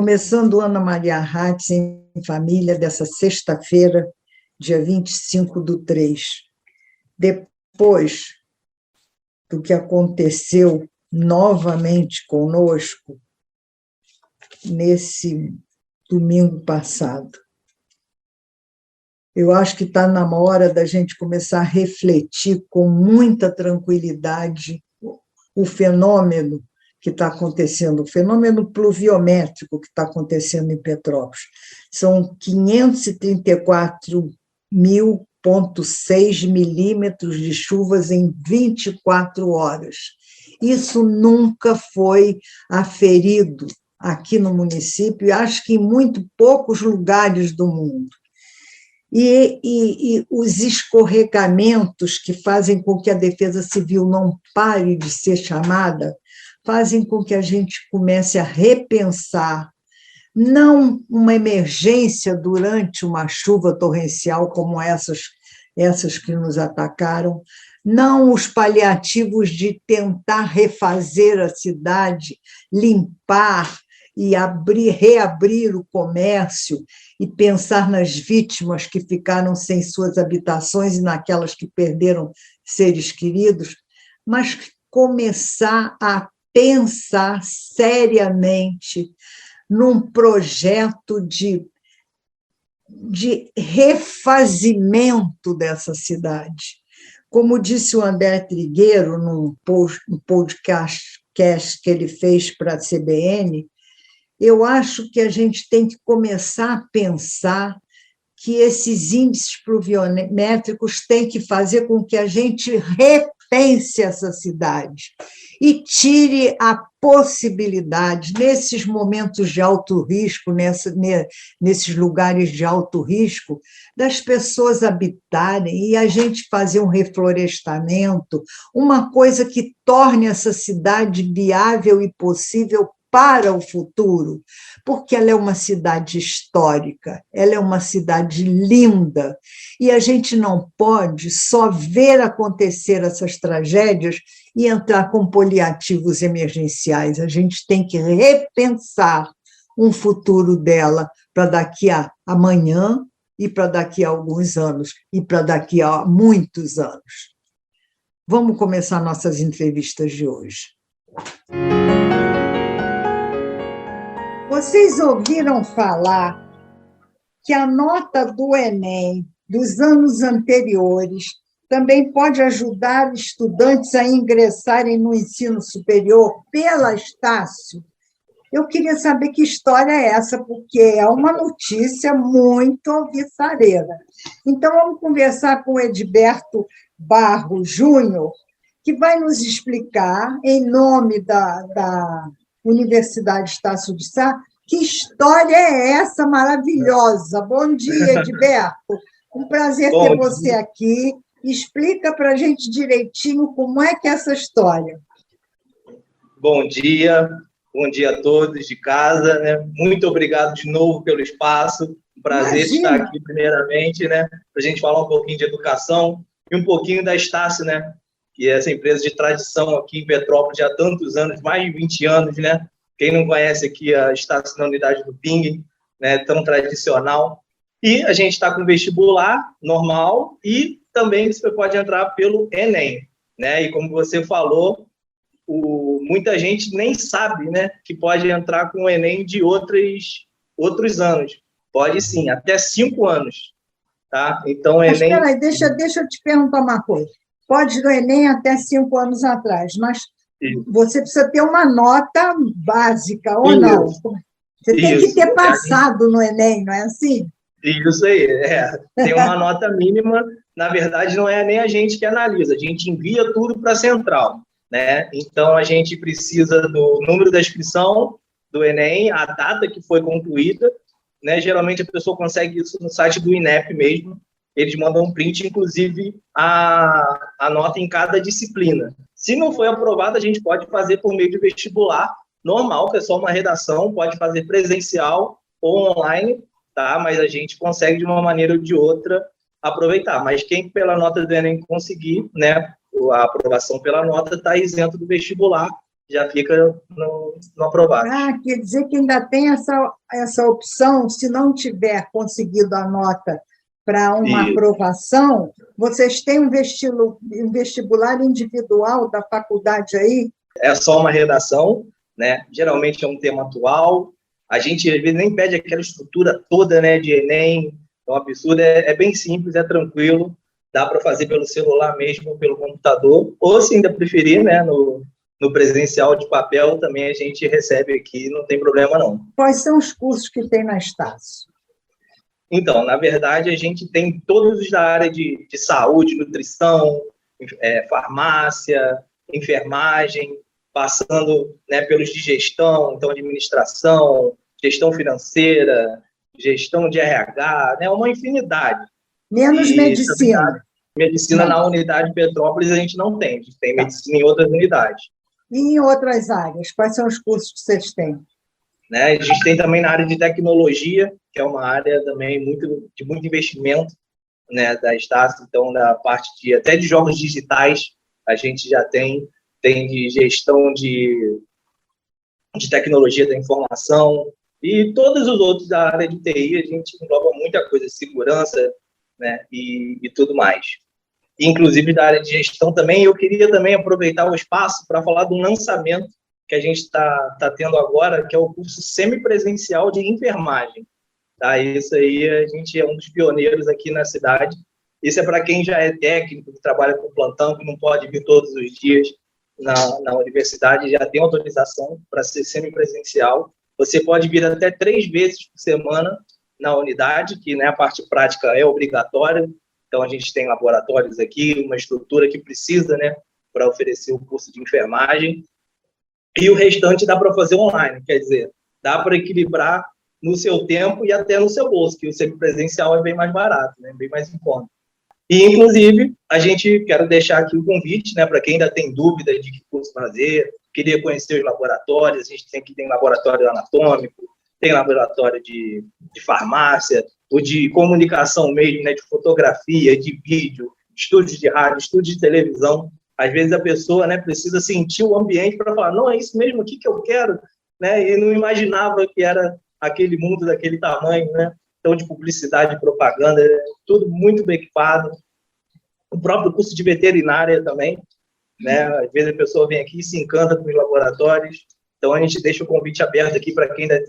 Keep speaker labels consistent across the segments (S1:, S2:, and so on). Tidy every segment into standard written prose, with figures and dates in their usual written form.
S1: Começando Ana Maria Hatz em família, dessa sexta-feira, dia 25/3. Depois do que aconteceu novamente conosco nesse domingo passado. Eu acho que está na hora da gente começar a refletir com muita tranquilidade o fenômeno que está acontecendo, o fenômeno pluviométrico que está acontecendo em Petrópolis. São 534.6 milímetros de chuvas em 24 horas. Isso nunca foi aferido aqui no município, e acho que em muito poucos lugares do mundo. E os escorregamentos que fazem com que a Defesa Civil não pare de ser chamada, fazem com que a gente comece a repensar, não uma emergência durante uma chuva torrencial como essas que nos atacaram, não os paliativos de tentar refazer a cidade, limpar e reabrir o comércio e pensar nas vítimas que ficaram sem suas habitações e naquelas que perderam seres queridos, mas começar a pensar seriamente num projeto de refazimento dessa cidade. Como disse o André Trigueiro, num podcast que ele fez para a CBN, eu acho que a gente tem que começar a pensar que esses índices pluviométricos têm que fazer com que a gente repense essa cidade e tire a possibilidade, nesses momentos de alto risco, nesses lugares de alto risco, das pessoas habitarem e a gente fazer um reflorestamento, uma coisa que torne essa cidade viável e possível para o futuro, porque ela é uma cidade histórica, ela é uma cidade linda, e a gente não pode só ver acontecer essas tragédias e entrar com paliativos emergenciais. A gente tem que repensar um futuro dela para daqui a amanhã e para daqui a alguns anos, e para daqui a muitos anos. Vamos começar nossas entrevistas de hoje. Vocês ouviram falar que a nota do Enem dos anos anteriores também pode ajudar estudantes a ingressarem no ensino superior pela Estácio? Eu queria saber que história é essa, porque é uma notícia muito alvissareira. Então, vamos conversar com o Edberto Barro Júnior, que vai nos explicar, em nome da Universidade Estácio de Sá, que história é essa maravilhosa. Bom dia, Edberto. Um prazer ter você aqui. Explica para a gente direitinho como é que é essa história.
S2: Bom dia a todos de casa, né? Muito obrigado de novo pelo espaço. Um prazer estar aqui, primeiramente, né? Para a gente falar um pouquinho de educação e um pouquinho da Estácio, né? Que é essa empresa de tradição aqui em Petrópolis há tantos anos, mais de 20 anos, né? Quem não conhece aqui a Estácio na unidade do Ping, né? Tão tradicional. E a gente está com vestibular normal e também você pode entrar pelo Enem, né? E como você falou, muita gente nem sabe, né, que pode entrar com o Enem de outros anos. Pode sim, até 5 anos. Tá? Então,
S1: mas
S2: Enem...
S1: espera aí, deixa eu te perguntar uma coisa. Pode do Enem até 5 anos atrás, mas você precisa ter uma nota básica, ou não? Você tem que ter passado no Enem, não é assim?
S2: Isso aí, tem uma nota mínima. Na verdade, não é nem a gente que analisa, a gente envia tudo para a central, né? Então, a gente precisa do número da inscrição do Enem, a data que foi concluída, né? Geralmente, a pessoa consegue isso no site do INEP mesmo, eles mandam um print, inclusive, a nota em cada disciplina. Se não foi aprovada, a gente pode fazer por meio de vestibular normal, que é só uma redação, pode fazer presencial ou online, tá? Mas a gente consegue, de uma maneira ou de outra, aproveitar. Mas quem, pela nota do Enem, conseguir, né, a aprovação pela nota, está isento do vestibular já fica no aprovado.
S1: Ah, quer dizer que ainda tem essa opção, se não tiver conseguido a nota para uma aprovação, vocês têm um vestibular individual da faculdade aí?
S2: É só uma redação, né? Geralmente é um tema atual. A gente, às vezes, nem pede aquela estrutura toda, né, de Enem, é um absurdo, é bem simples, é tranquilo, dá para fazer pelo celular mesmo, pelo computador, ou se ainda preferir, né, no presencial de papel, também a gente recebe aqui, não tem problema não.
S1: Quais são os cursos que tem na Estácio?
S2: Então, na verdade, a gente tem todos os da área de saúde, nutrição, farmácia, enfermagem, passando, né, pelos de gestão, então administração, gestão financeira, gestão de RH, né, uma infinidade.
S1: Menos medicina.
S2: Medicina na unidade Petrópolis a gente não tem, a gente tem medicina em outras unidades.
S1: E em outras áreas, quais são os cursos que vocês têm?
S2: Né, a gente tem também na área de tecnologia, que é uma área também de muito investimento, né, da Estácio, então da parte até de jogos digitais, a gente já tem de gestão de tecnologia da informação, e todos os outros da área de TI, a gente engloba muita coisa, segurança, né, e tudo mais. Inclusive da área de gestão também, eu queria também aproveitar o espaço para falar do lançamento que a gente está tendo agora, que é o curso semipresencial de enfermagem. Tá? Isso aí, a gente é um dos pioneiros aqui na cidade. Isso é para quem já é técnico, que trabalha com plantão, que não pode vir todos os dias na universidade, já tem autorização para ser semipresencial. Você pode vir até 3 vezes por semana na unidade, que, né, a parte prática é obrigatória. Então, a gente tem laboratórios aqui, uma estrutura que precisa, né, para oferecer o curso de enfermagem. E o restante dá para fazer online, quer dizer, dá para equilibrar no seu tempo e até no seu bolso, que o semipresencial é bem mais barato, né, bem mais em conta. E, inclusive, quero deixar aqui o convite, né, para quem ainda tem dúvida de que curso fazer, queria conhecer os laboratórios, a gente tem laboratório anatômico, tem laboratório de farmácia, ou de comunicação mesmo, né, de fotografia, de vídeo, estúdios de rádio, estúdios de televisão. Às vezes a pessoa, né, precisa sentir o ambiente para falar, não, é isso mesmo aqui que eu quero, né, e não imaginava que era aquele mundo daquele tamanho, né, então de publicidade e propaganda, tudo muito bem equipado. O próprio curso de veterinária também, né, às vezes a pessoa vem aqui e se encanta com os laboratórios, então a gente deixa o convite aberto aqui para quem ainda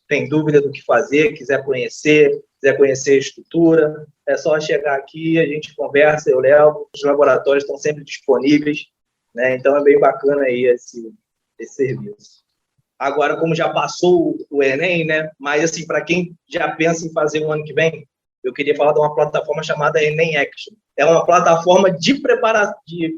S2: tem dúvida do que fazer, quiser conhecer a estrutura, é só chegar aqui, a gente conversa, eu levo, os laboratórios estão sempre disponíveis, né? Então é bem bacana aí esse serviço. Agora, como já passou o Enem, né? Mas, assim, para quem já pensa em fazer o ano que vem, eu queria falar de uma plataforma chamada Enem Action. É uma plataforma de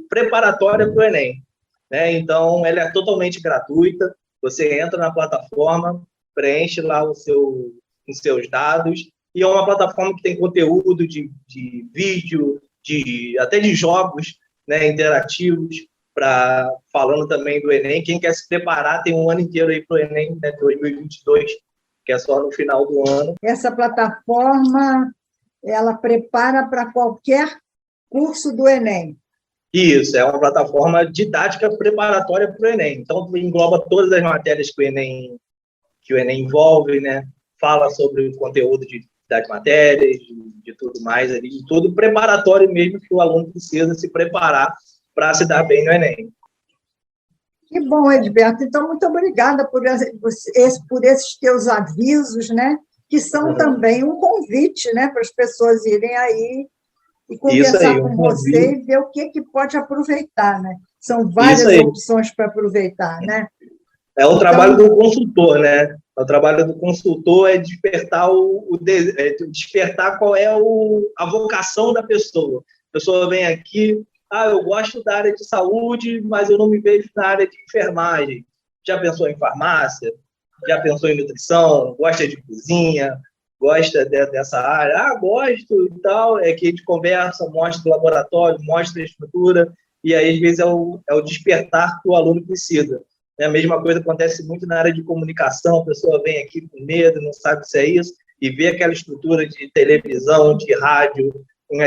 S2: preparatória para o Enem, né? Então, ela é totalmente gratuita, você entra na plataforma, preenche lá os seus dados, e é uma plataforma que tem conteúdo de vídeo, até de jogos, né, interativos, falando também do Enem. Quem quer se preparar tem um ano inteiro aí para o Enem, né, 2022, que é só no final do ano.
S1: Essa plataforma, ela prepara para qualquer curso do Enem?
S2: Isso, é uma plataforma didática preparatória para o Enem. Então, engloba todas as matérias que o Enem envolve, né? Fala sobre o conteúdo das matérias, de tudo mais ali, de tudo preparatório mesmo que o aluno precisa se preparar para se dar bem no Enem.
S1: Que bom, Edberto. Então, muito obrigada por esses teus avisos, né? Que são também um convite, né, para as pessoas irem aí e conversar aí, com você e ver o que pode aproveitar, né? São várias opções para aproveitar, né?
S2: É o trabalho do consultor, né? O trabalho do consultor é despertar despertar qual é a vocação da pessoa. A pessoa vem aqui, eu gosto da área de saúde, mas eu não me vejo na área de enfermagem. Já pensou em farmácia? Já pensou em nutrição? Gosta de cozinha? Gosta dessa área? Gosto e tal. É que a gente conversa, mostra o laboratório, mostra a estrutura, e aí, às vezes, é o despertar que o aluno precisa. A mesma coisa acontece muito na área de comunicação, a pessoa vem aqui com medo, não sabe se é isso, e vê aquela estrutura de televisão, de rádio,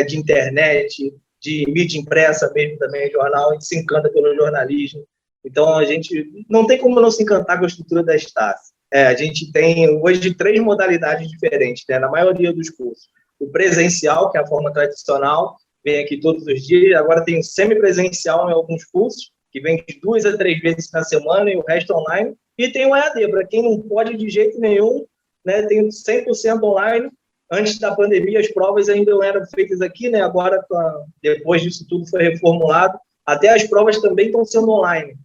S2: de internet, de mídia impressa mesmo também, jornal, a gente se encanta pelo jornalismo. Então, a gente não tem como não se encantar com a estrutura da Estácio. A gente tem hoje 3 modalidades diferentes, né, na maioria dos cursos. O presencial, que é a forma tradicional, vem aqui todos os dias. Agora tem o semipresencial em alguns cursos, que vem de 2 a 3 vezes na semana, e o resto online. E tem o EAD, para quem não pode de jeito nenhum, né, tem 100% online. Antes da pandemia, as provas ainda eram feitas aqui, né? Agora, depois disso tudo foi reformulado, até as provas também estão sendo online.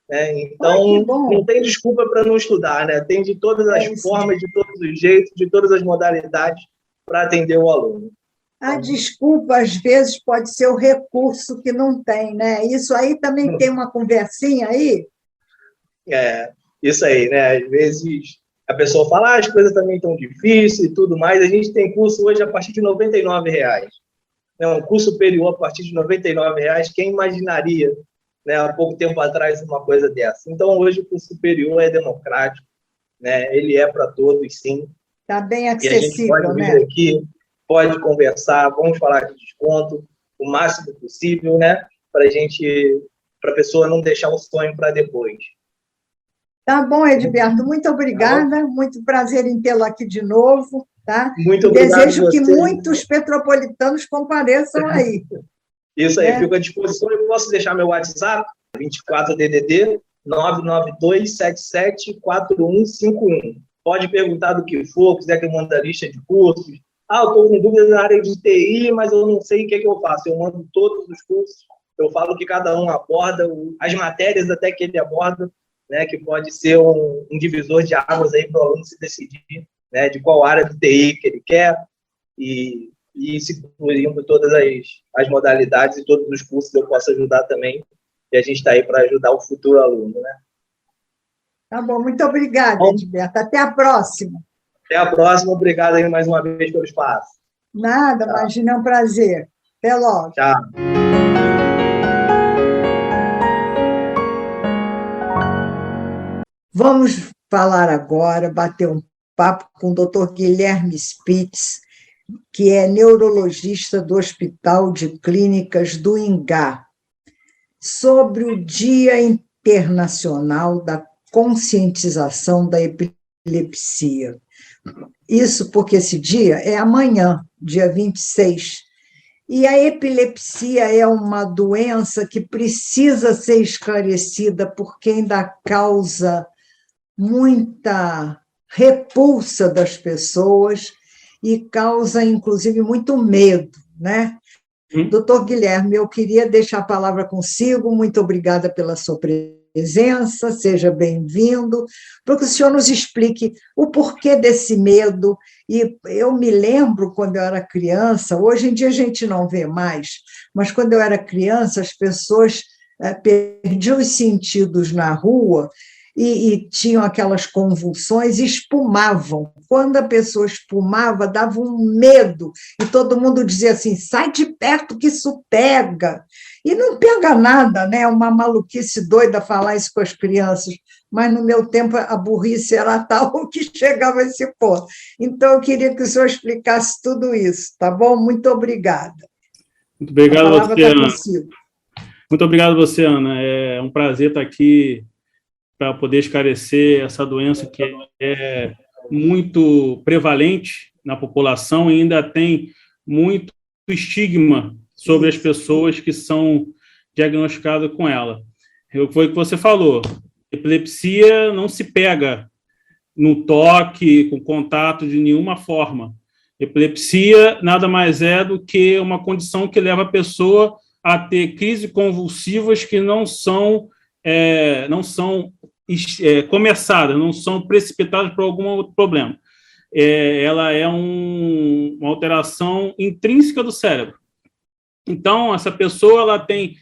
S2: Né? Então, não tem desculpa para não estudar, né? Tem de todas as formas, de todos os jeitos, de todas as modalidades para atender o aluno.
S1: A desculpa, às vezes, pode ser o recurso que não tem, né? Isso aí também tem uma conversinha aí?
S2: Isso aí, né? Às vezes a pessoa fala, as coisas também estão difíceis e tudo mais. A gente tem curso hoje a partir de R$ 99,00. Né? Um curso superior a partir de R$ 99,00. Quem imaginaria, né, há pouco tempo atrás, uma coisa dessa? Então, hoje o curso superior é democrático, né? Ele é para todos, sim.
S1: Está bem acessível,
S2: e a gente pode vir aqui, pode conversar, vamos falar de desconto o máximo possível, né? Para a pessoa não deixar o sonho para depois.
S1: Tá bom, Edberto, muito obrigada, muito prazer em tê-lo aqui de novo, tá?
S2: Muito obrigado.
S1: Desejo que muitos petropolitanos compareçam aí.
S2: Isso aí, fico à disposição. Eu posso deixar meu WhatsApp, 24DDD 992774151. Pode perguntar do que for, quiser que eu mande a lista de cursos. Eu estou com dúvidas na área de TI, mas eu não sei o que eu faço. Eu mando todos os cursos, eu falo que cada um aborda, as matérias até que ele aborda, né, que pode ser um divisor de águas aí para o aluno se decidir, né, de qual área do TI que ele quer e se incluindo todas as modalidades e todos os cursos eu posso ajudar também, e a gente está aí para ajudar o futuro aluno, né?
S1: Tá bom, muito obrigada, Edberto. Até a próxima.
S2: Até a próxima, obrigado aí mais uma vez pelo espaço.
S1: Nada, imagina, é um prazer. Até logo.
S2: Tchau.
S1: Vamos falar agora, bater um papo com o Dr. Guilherme Spitz, que é neurologista do Hospital de Clínicas do Ingá, sobre o Dia Internacional da Conscientização da Epilepsia. Isso porque esse dia é amanhã, dia 26. E a epilepsia é uma doença que precisa ser esclarecida porque ainda causa muita repulsa das pessoas e causa, inclusive, muito medo, né? Doutor Guilherme, eu queria deixar a palavra consigo, muito obrigada pela sua presença, seja bem-vindo, para que o senhor nos explique o porquê desse medo. E eu me lembro, quando eu era criança, hoje em dia a gente não vê mais, mas quando eu era criança, as pessoas perdiam os sentidos na rua e tinham aquelas convulsões e espumavam. Quando a pessoa espumava, dava um medo, e todo mundo dizia assim, sai de perto que isso pega. E não pega nada, né? É uma maluquice doida falar isso com as crianças, mas no meu tempo a burrice era tal que chegava a esse ponto. Então, eu queria que o senhor explicasse tudo isso, tá bom? Muito obrigada.
S3: Muito obrigado a você, Ana. Muito obrigado a você, Ana. É um prazer estar aqui para poder esclarecer essa doença que é muito prevalente na população e ainda tem muito estigma sobre as pessoas que são diagnosticadas com ela. Foi o que você falou, epilepsia não se pega no toque, com contato de nenhuma forma. Epilepsia nada mais é do que uma condição que leva a pessoa a ter crises convulsivas que não são começadas, não são precipitadas por algum outro problema. Ela é uma alteração intrínseca do cérebro. Então, essa pessoa ela tem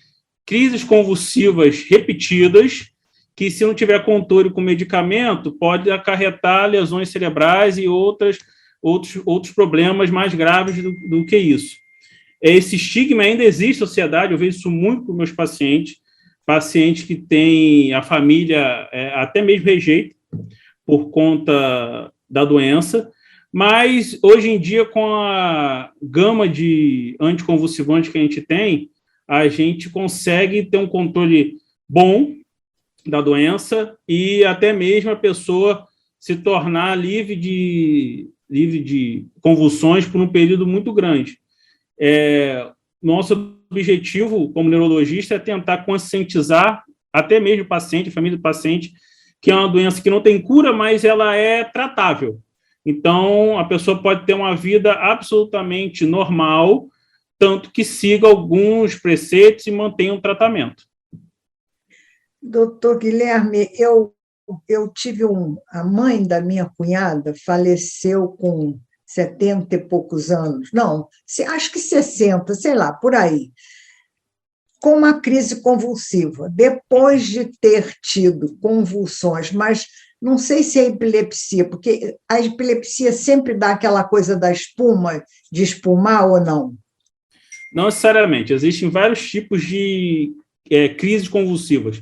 S3: crises convulsivas repetidas, que, se não tiver controle com medicamento, pode acarretar lesões cerebrais e outros problemas mais graves do que isso. Esse estigma ainda existe na sociedade, eu vejo isso muito com meus pacientes que têm a família até mesmo rejeita por conta da doença, mas hoje em dia, com a gama de anticonvulsivantes que a gente tem, a gente consegue ter um controle bom da doença e até mesmo a pessoa se tornar livre de convulsões por um período muito grande. Nosso objetivo como neurologista é tentar conscientizar até mesmo o paciente, a família do paciente, que é uma doença que não tem cura, mas ela é tratável. Então, a pessoa pode ter uma vida absolutamente normal, tanto que siga alguns preceitos e mantenha um tratamento.
S1: Doutor Guilherme, eu tive a mãe da minha cunhada faleceu com 70 e poucos anos, não, acho que 60, sei lá, por aí, com uma crise convulsiva, depois de ter tido convulsões, mas não sei se é epilepsia, porque a epilepsia sempre dá aquela coisa da espuma, de espumar ou não?
S3: Não necessariamente, existem vários tipos de crises convulsivas.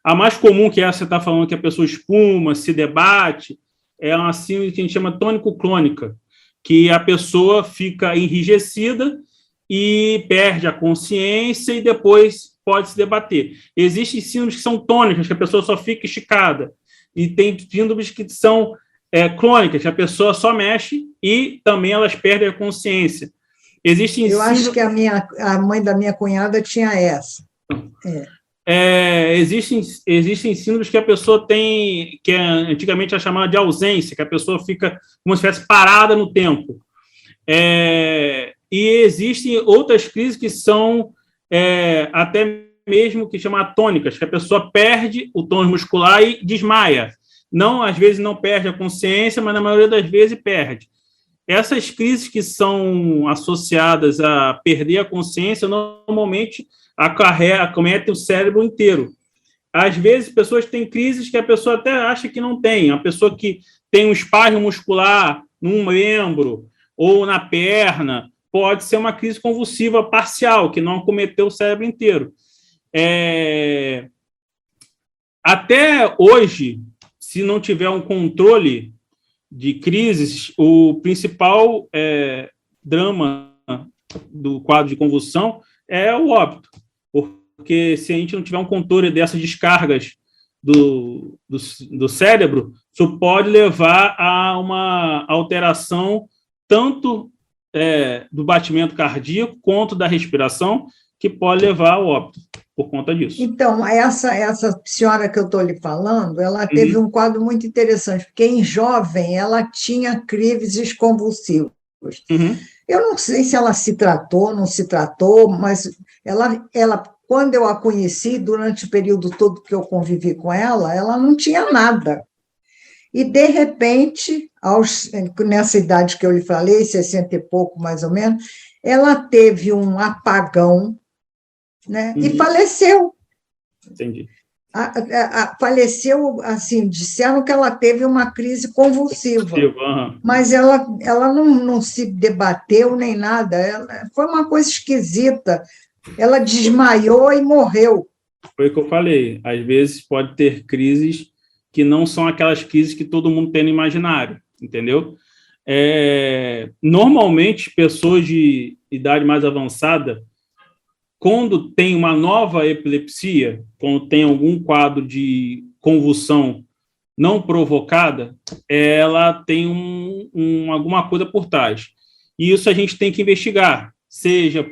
S3: A mais comum, que é essa que você está falando, que a pessoa espuma, se debate, é uma síndrome que a gente chama tônico-clônica, que a pessoa fica enrijecida e perde a consciência e depois pode se debater. Existem síndromes que são tônicas, que a pessoa só fica esticada, e tem síndromes que são crônicas, que a pessoa só mexe e também elas perdem a consciência.
S1: Eu acho que a mãe da minha cunhada tinha essa.
S3: Existem síndromes que a pessoa tem, que antigamente é chamada de ausência, que a pessoa fica como se estivesse parada no tempo. E existem outras crises que são até mesmo que chamam atônicas, que a pessoa perde o tônus muscular e desmaia. Não, às vezes não perde a consciência, mas na maioria das vezes perde. Essas crises que são associadas a perder a consciência, normalmente acometem o cérebro inteiro. Às vezes, pessoas têm crises que a pessoa até acha que não tem. A pessoa que tem um espasmo muscular num membro ou na perna, pode ser uma crise convulsiva parcial, que não acometeu o cérebro inteiro. Até hoje, se não tiver um controle de crises, o principal drama do quadro de convulsão é o óbito, porque se a gente não tiver um controle dessas descargas do cérebro, isso pode levar a uma alteração tanto do batimento cardíaco quanto da respiração, que pode levar ao óbito por conta disso.
S1: Então, essa senhora que eu estou lhe falando, ela teve um quadro muito interessante, porque em jovem ela tinha crises convulsivas. Eu não sei se ela se tratou, não se tratou, mas ela, quando eu a conheci, durante o período todo que eu convivi com ela não tinha nada. E, de repente, nessa idade que eu lhe falei, 60 e pouco mais ou menos, ela teve um apagão, né, e faleceu.
S3: Entendi.
S1: Faleceu, assim, disseram que ela teve uma crise convulsiva, mas ela não se debateu nem nada, foi uma coisa esquisita, ela desmaiou e morreu.
S3: Foi o que eu falei, às vezes pode ter crises que não são aquelas crises que todo mundo tem no imaginário, entendeu? Normalmente, pessoas de idade mais avançada, quando tem uma nova epilepsia, quando tem algum quadro de convulsão não provocada, ela tem alguma coisa por trás. E isso a gente tem que investigar.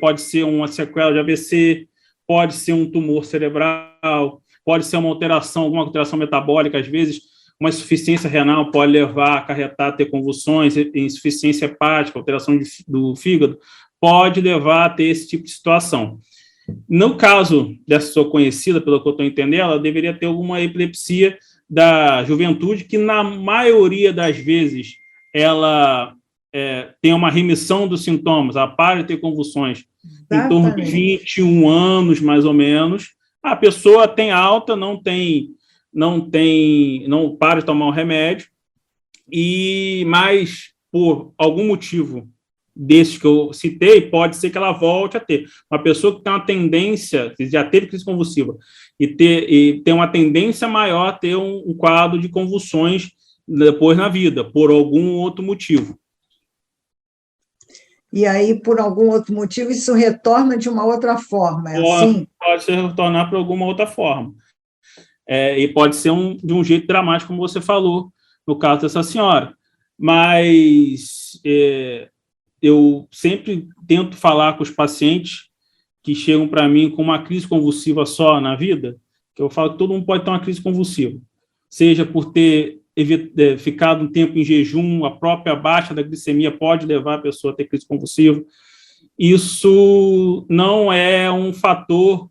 S3: Pode ser uma sequela de AVC, pode ser um tumor cerebral, pode ser alguma alteração metabólica, às vezes uma insuficiência renal pode acarretar a ter convulsões, insuficiência hepática, alteração do fígado, pode levar a ter esse tipo de situação. No caso dessa pessoa conhecida, pelo que eu estou entendendo, ela deveria ter alguma epilepsia da juventude, que na maioria das vezes ela tem uma remissão dos sintomas, ela para de ter convulsões em torno de 21 anos, mais ou menos. A pessoa tem alta, não para de tomar o remédio, mas por algum motivo desses que eu citei, pode ser que ela volte a ter. Uma pessoa que tem uma tendência, que já teve crise convulsiva, e tem uma tendência maior a ter um quadro de convulsões depois na vida, por algum outro motivo.
S1: E aí, por algum outro motivo, isso retorna de uma outra forma, assim?
S3: Pode se retornar por alguma outra forma. E pode ser de um jeito dramático, como você falou, no caso dessa senhora. Mas eu sempre tento falar com os pacientes que chegam para mim com uma crise convulsiva só na vida, que eu falo que todo mundo pode ter uma crise convulsiva, seja por ter ficado um tempo em jejum, a própria baixa da glicemia pode levar a pessoa a ter crise convulsiva. Isso não é um fator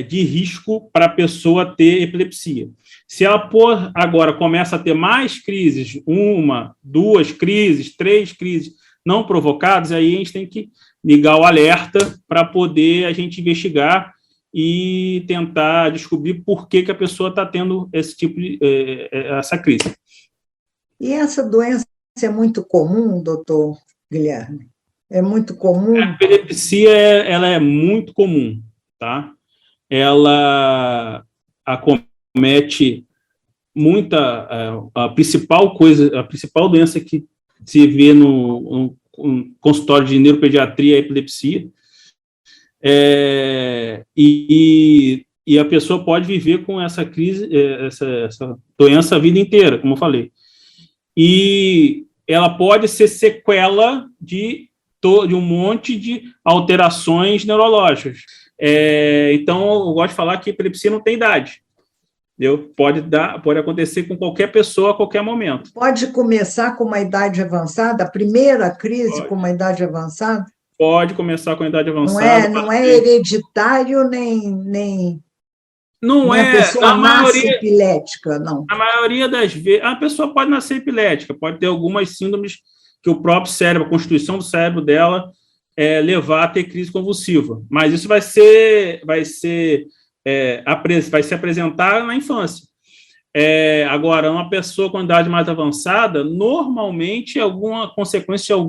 S3: de risco para a pessoa ter epilepsia. Se ela agora começa a ter mais crises, 1, 2 crises, 3 crises não provocadas, aí a gente tem que ligar o alerta para poder a gente investigar e tentar descobrir por que a pessoa está tendo esse tipo de essa crise.
S1: E essa doença é muito comum, doutor Guilherme? É muito comum?
S3: A epilepsia ela é muito comum, tá? Ela acomete a principal doença que se vê no consultório de neuropediatria é a epilepsia. E a pessoa pode viver com essa crise, essa doença a vida inteira, como eu falei. E ela pode ser sequela de um monte de alterações neurológicas. Então, eu gosto de falar que a epilepsia não tem idade. Entendeu? Pode acontecer com qualquer pessoa a qualquer momento.
S1: Pode começar com uma idade avançada? A primeira crise com uma idade avançada?
S3: Pode começar com a idade avançada.
S1: Não é hereditário, nem
S3: não
S1: é. A pessoa nasce epilética, não.
S3: A maioria das vezes, a pessoa pode nascer epilética, pode ter algumas síndromes que o próprio cérebro, a constituição do cérebro dela, levar a ter crise convulsiva. Mas isso vai se apresentar na infância. Agora, uma pessoa com idade mais avançada, normalmente, alguma consequência de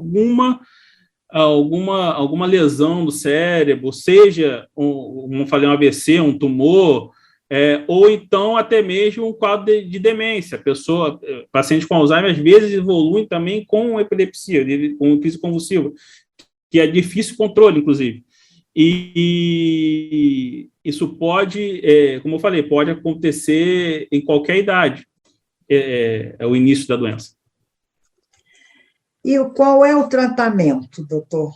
S3: alguma lesão do cérebro, seja, como eu falei, um AVC, um tumor, ou então até mesmo um quadro de demência. Pacientes com Alzheimer, às vezes, evoluem também com epilepsia, com crise convulsiva, que é difícil controle, inclusive. E isso pode, como eu falei, pode acontecer em qualquer idade, o início da doença.
S1: E qual é o tratamento, doutor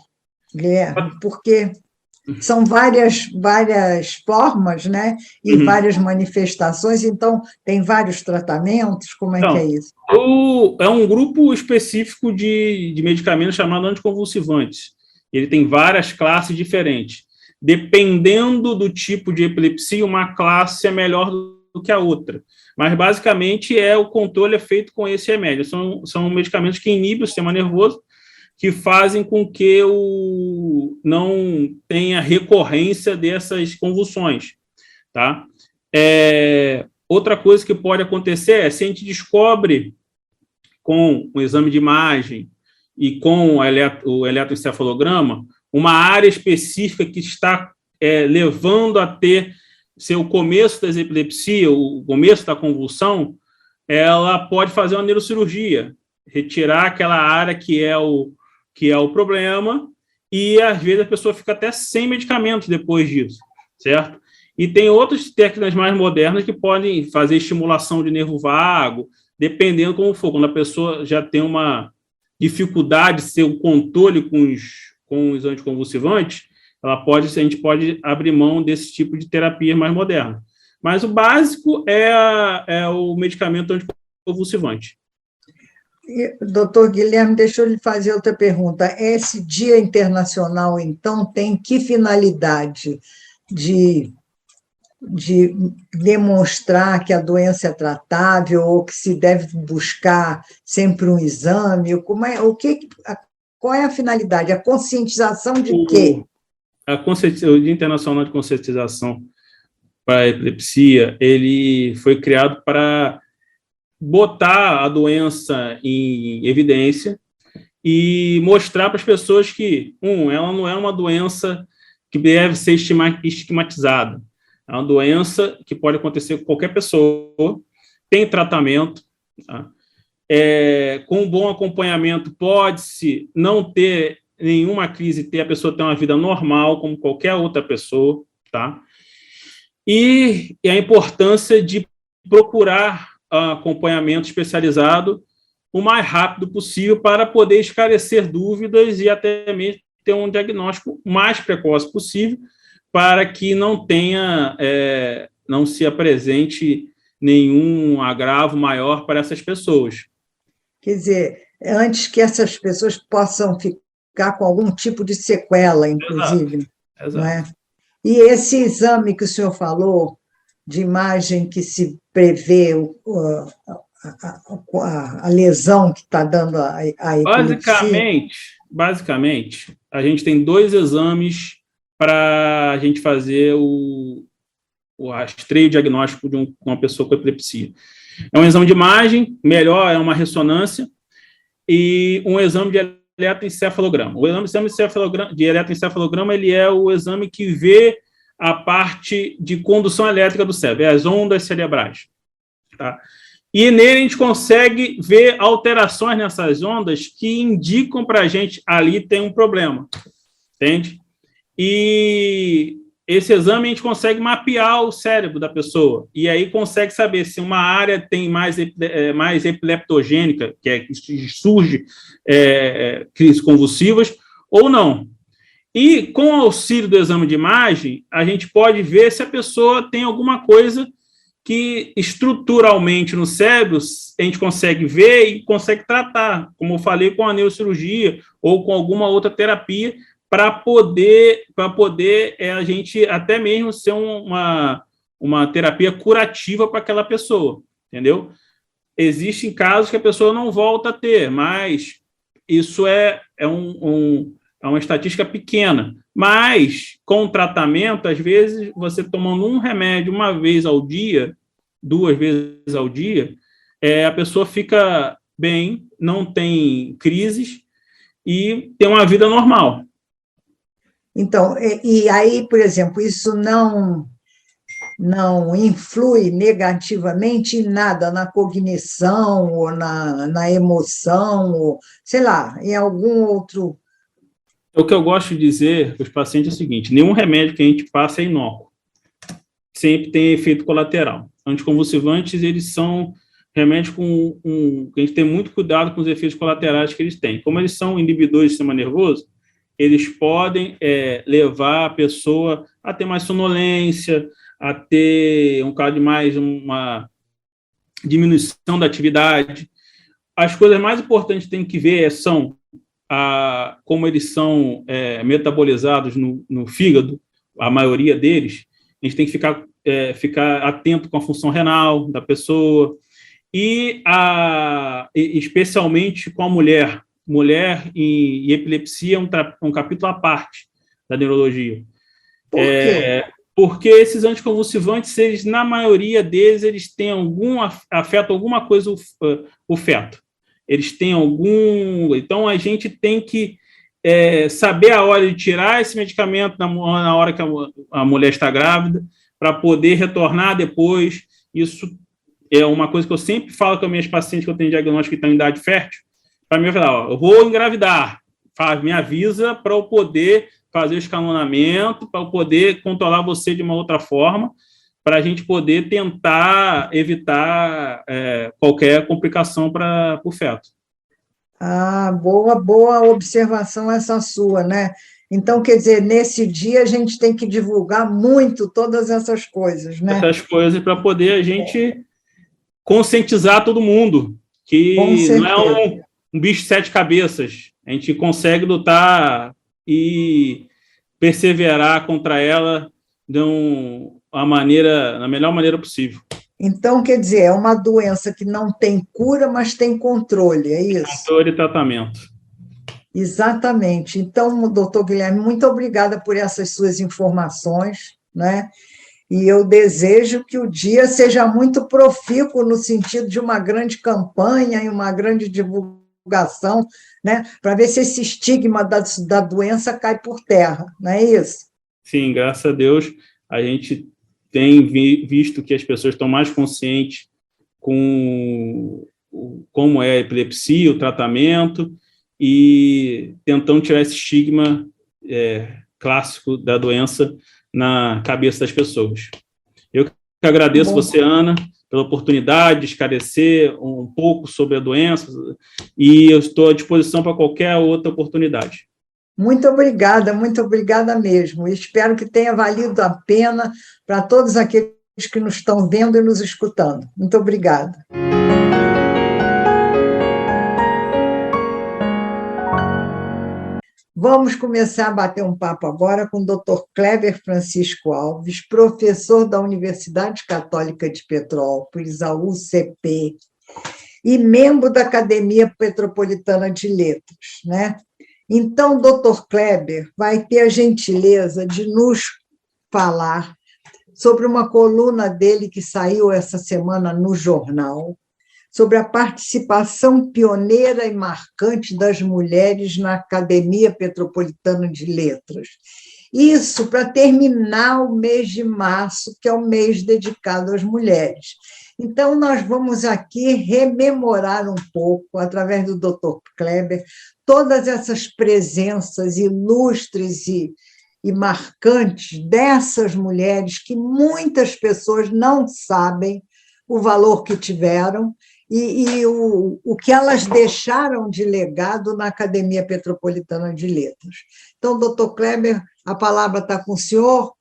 S1: Guilherme? Porque são várias formas, né? E várias manifestações, então tem vários tratamentos, como é que é isso?
S3: É um grupo específico de medicamentos chamado anticonvulsivantes. Ele tem várias classes diferentes. Dependendo do tipo de epilepsia, uma classe é melhor do que a outra. Mas, basicamente, o controle é feito com esse remédio. São medicamentos que inibem o sistema nervoso, que fazem com que não tenha recorrência dessas convulsões. Tá? Outra coisa que pode acontecer se a gente descobre, com o exame de imagem e com o eletroencefalograma, uma área específica que está levando a ser o começo das epilepsias, o começo da convulsão, ela pode fazer uma neurocirurgia, retirar aquela área que é o problema, e às vezes a pessoa fica até sem medicamentos depois disso, certo? E tem outras técnicas mais modernas que podem fazer estimulação de nervo vago, dependendo como for. Quando a pessoa já tem uma dificuldade de ter o controle com os anticonvulsivantes, a gente pode abrir mão desse tipo de terapia mais moderna. Mas o básico é o medicamento anticonvulsivante.
S1: Doutor Guilherme, deixa eu lhe fazer outra pergunta. Esse Dia Internacional, então, tem que finalidade de demonstrar que a doença é tratável ou que se deve buscar sempre um exame? Qual é a finalidade? A conscientização de quê?
S3: O Dia Internacional de Conscientização para a Epilepsia, ele foi criado para botar a doença em evidência e mostrar para as pessoas que, ela não é uma doença que deve ser estigmatizada. É uma doença que pode acontecer com qualquer pessoa, tem tratamento, tá? Com um bom acompanhamento, pode-se não ter nenhuma crise, a pessoa ter uma vida normal, como qualquer outra pessoa, tá? e a importância de procurar acompanhamento especializado o mais rápido possível para poder esclarecer dúvidas e até mesmo ter um diagnóstico mais precoce possível para que não tenha, não se apresente nenhum agravo maior para essas pessoas.
S1: Quer dizer, antes que essas pessoas possam ficar com algum tipo de sequela, inclusive.
S3: Exato.
S1: Não é? E esse exame que o senhor falou, de imagem que se prevê a lesão que está dando a epilepsia?
S3: Basicamente, a gente tem 2 exames para a gente fazer o rastreio diagnóstico de uma pessoa com epilepsia. É um exame de imagem, melhor é uma ressonância, e um exame de eletroencefalograma. O exame de eletroencefalograma ele é o exame que vê a parte de condução elétrica do cérebro, as ondas cerebrais. Tá? E nele a gente consegue ver alterações nessas ondas que indicam para a gente ali tem um problema, entende? E esse exame a gente consegue mapear o cérebro da pessoa, e aí consegue saber se uma área tem mais epileptogênica, que surge crises convulsivas, ou não. E com o auxílio do exame de imagem, a gente pode ver se a pessoa tem alguma coisa que estruturalmente no cérebro a gente consegue ver e consegue tratar, como eu falei, com a neurocirurgia ou com alguma outra terapia, para poder a gente até mesmo ser uma terapia curativa para aquela pessoa, entendeu? Existem casos que a pessoa não volta a ter, mas isso é uma estatística pequena. Mas, com o tratamento, às vezes, você tomando um remédio uma vez ao dia, 2 vezes ao dia, a pessoa fica bem, não tem crises e tem uma vida normal.
S1: Então, e aí, por exemplo, isso não influi negativamente em nada, na cognição ou na emoção, ou, sei lá, em algum outro...
S3: O que eu gosto de dizer para os pacientes é o seguinte: nenhum remédio que a gente passa é inócuo. Sempre tem efeito colateral. Anticonvulsivantes, eles são remédios que a gente tem muito cuidado com os efeitos colaterais que eles têm. Como eles são inibidores do sistema nervoso, eles podem levar a pessoa a ter mais sonolência, a ter um caso de mais uma diminuição da atividade. As coisas mais importantes que tem que ver são como eles são metabolizados no fígado, a maioria deles. A gente tem que ficar atento com a função renal da pessoa e especialmente com a mulher. Mulher e epilepsia é um capítulo à parte da neurologia.
S1: Por quê?
S3: Porque esses anticonvulsivantes, eles, na maioria deles, eles têm afetam alguma coisa o feto. Eles têm Então, a gente tem que saber a hora de tirar esse medicamento na hora que a mulher está grávida, para poder retornar depois. Isso é uma coisa que eu sempre falo com as minhas pacientes que eu tenho diagnóstico que estão em idade fértil. Para mim, eu falo, eu vou engravidar, me avisa para eu poder fazer o escalonamento, para eu poder controlar você de uma outra forma, para a gente poder tentar evitar qualquer complicação para o feto.
S1: Boa observação essa sua, né? Então, quer dizer, nesse dia a gente tem que divulgar muito todas essas coisas, né?
S3: Essas coisas para poder a gente conscientizar todo mundo, que não é um bicho de 7 cabeças. A gente consegue lutar e perseverar contra ela na melhor maneira possível.
S1: Então, quer dizer, é uma doença que não tem cura, mas tem controle, é isso?
S3: Controle e tratamento.
S1: Exatamente. Então, doutor Guilherme, muito obrigada por essas suas informações, né? E eu desejo que o dia seja muito profícuo no sentido de uma grande campanha e uma grande divulgação, né? Para ver se esse estigma da doença cai por terra, não é isso?
S3: Sim, graças a Deus, a gente tem visto que as pessoas estão mais conscientes com como é a epilepsia, o tratamento, e tentando tirar esse estigma clássico da doença na cabeça das pessoas. Eu que agradeço
S1: Bom.
S3: você, Ana, pela oportunidade de esclarecer um pouco sobre a doença, e eu estou à disposição para qualquer outra oportunidade.
S1: Muito obrigada mesmo. Espero que tenha valido a pena para todos aqueles que nos estão vendo e nos escutando. Muito obrigada. Vamos começar a bater um papo agora com o Dr. Kleber Francisco Alves, professor da Universidade Católica de Petrópolis, a UCP, e membro da Academia Petropolitana de Letras, né? Então, o Dr. Kleber vai ter a gentileza de nos falar sobre uma coluna dele que saiu essa semana no jornal, sobre a participação pioneira e marcante das mulheres na Academia Petropolitana de Letras. Isso para terminar o mês de março, que é o mês dedicado às mulheres. Então, nós vamos aqui rememorar um pouco, através do Dr. Kleber, todas essas presenças ilustres e marcantes dessas mulheres que muitas pessoas não sabem o valor que tiveram e o que elas deixaram de legado na Academia Petropolitana de Letras. Então, doutor Kleber, a palavra está com o senhor.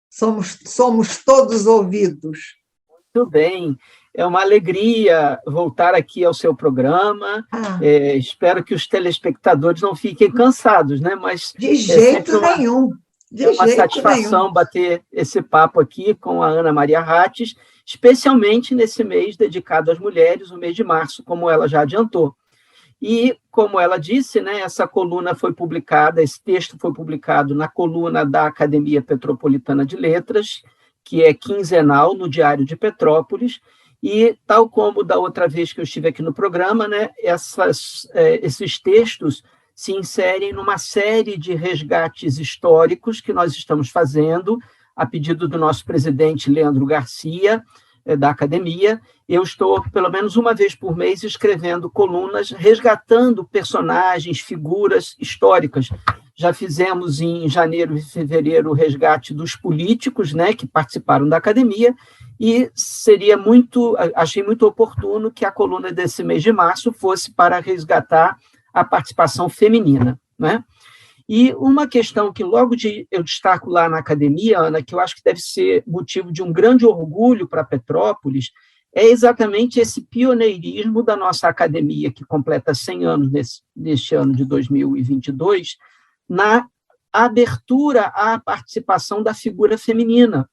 S1: Somos todos ouvidos.
S4: Muito bem. É uma alegria voltar aqui ao seu programa. Espero que os telespectadores não fiquem cansados, né? Mas
S1: de jeito nenhum.
S4: É uma satisfação bater esse papo aqui com a Ana Maria Rates, especialmente nesse mês dedicado às mulheres, o mês de março, como ela já adiantou. E, como ela disse, né, essa coluna foi publicada, esse texto foi publicado na coluna da Academia Petropolitana de Letras, que é quinzenal no Diário de Petrópolis, e, tal como da outra vez que eu estive aqui no programa, né, esses textos se inserem numa série de resgates históricos que nós estamos fazendo, a pedido do nosso presidente Leandro Garcia, da Academia. Eu estou, pelo menos uma vez por mês, escrevendo colunas, resgatando personagens, figuras históricas. Já fizemos em janeiro e fevereiro o resgate dos políticos, né, que participaram da Academia, e achei muito oportuno que a coluna desse mês de março fosse para resgatar a participação feminina, né? E uma questão que logo eu destaco lá na Academia, Ana, que eu acho que deve ser motivo de um grande orgulho para Petrópolis, é exatamente esse pioneirismo da nossa Academia, que completa 100 anos neste ano de 2022, na abertura à participação da figura feminina,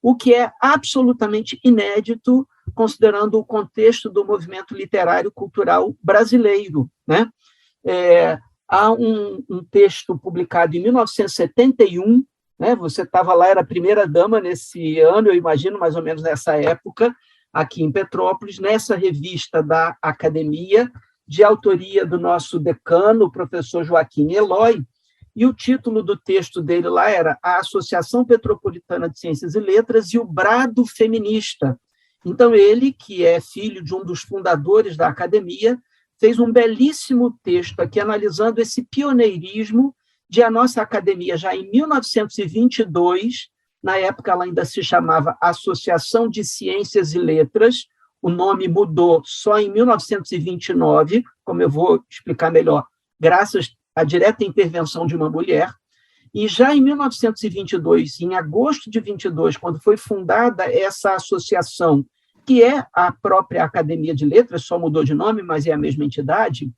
S4: o que é absolutamente inédito, considerando o contexto do movimento literário cultural brasileiro, né? Há um texto publicado em 1971, né? Você estava lá, era a primeira-dama nesse ano, eu imagino, mais ou menos nessa época, aqui em Petrópolis, nessa revista da Academia, de autoria do nosso decano, o professor Joaquim Eloy, e o título do texto dele lá era A Associação Petropolitana de Ciências e Letras e o Brado Feminista. Então, ele, que é filho de um dos fundadores da Academia, fez um belíssimo texto aqui analisando esse pioneirismo de a nossa Academia, já em 1922, na época ela ainda se chamava Associação de Ciências e Letras, o nome mudou só em 1929, como eu vou explicar melhor, graças à direta intervenção de uma mulher, e já em 1922, em agosto de 22, quando foi fundada essa associação, que é a própria Academia de Letras, só mudou de nome, mas é a mesma entidade,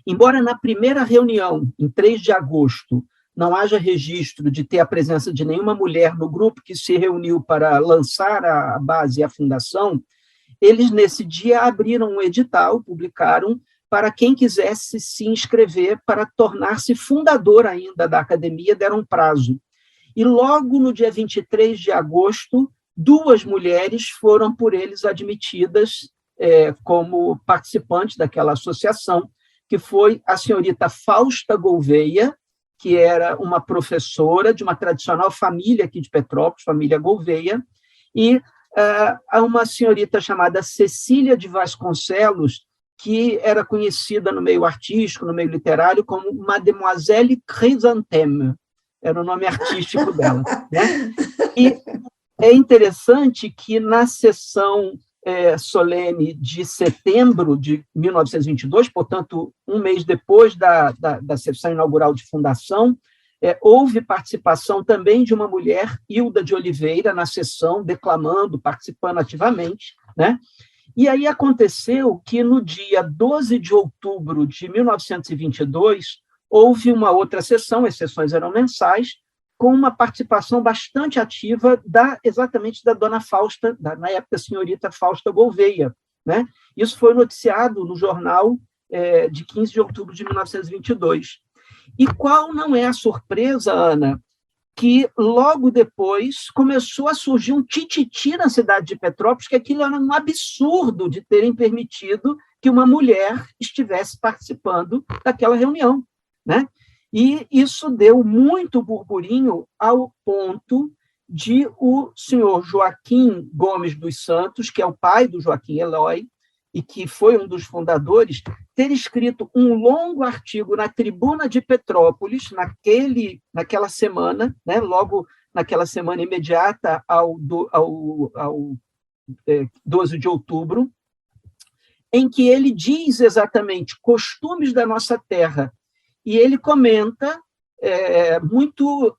S4: embora na primeira reunião, em 3 de agosto, não haja registro de ter a presença de nenhuma mulher no grupo que se reuniu para lançar a base e a fundação, eles, nesse dia, abriram um edital, publicaram, para quem quisesse se inscrever para tornar-se fundador ainda da Academia, deram um prazo. E logo no dia 23 de agosto, 2 mulheres foram por eles admitidas como participantes daquela associação, que foi a senhorita Fausta Gouveia, que era uma professora de uma tradicional família aqui de Petrópolis, família Gouveia, e uma senhorita chamada Cecília de Vasconcelos, que era conhecida no meio artístico, no meio literário, como Mademoiselle Chrysanthème, era o nome artístico dela, né? E é interessante que na sessão solene de setembro de 1922, portanto, um mês depois da sessão inaugural de fundação, houve participação também de uma mulher, Hilda de Oliveira, na sessão, declamando, participando ativamente, né? E aí aconteceu que, no dia 12 de outubro de 1922, houve uma outra sessão, as sessões eram mensais, com uma participação bastante ativa exatamente da dona Fausta, na época, senhorita Fausta Gouveia, né? Isso foi noticiado no jornal de 15 de outubro de 1922. E qual não é a surpresa, Ana, que logo depois começou a surgir um tititi na cidade de Petrópolis, que aquilo era um absurdo de terem permitido que uma mulher estivesse participando daquela reunião, né? E isso deu muito burburinho ao ponto de o senhor Joaquim Gomes dos Santos, que é o pai do Joaquim Eloy, e que foi um dos fundadores, ter escrito um longo artigo na Tribuna de Petrópolis, naquela semana, né, logo naquela semana imediata ao 12 de outubro, em que ele diz exatamente costumes da nossa terra, e ele comenta muito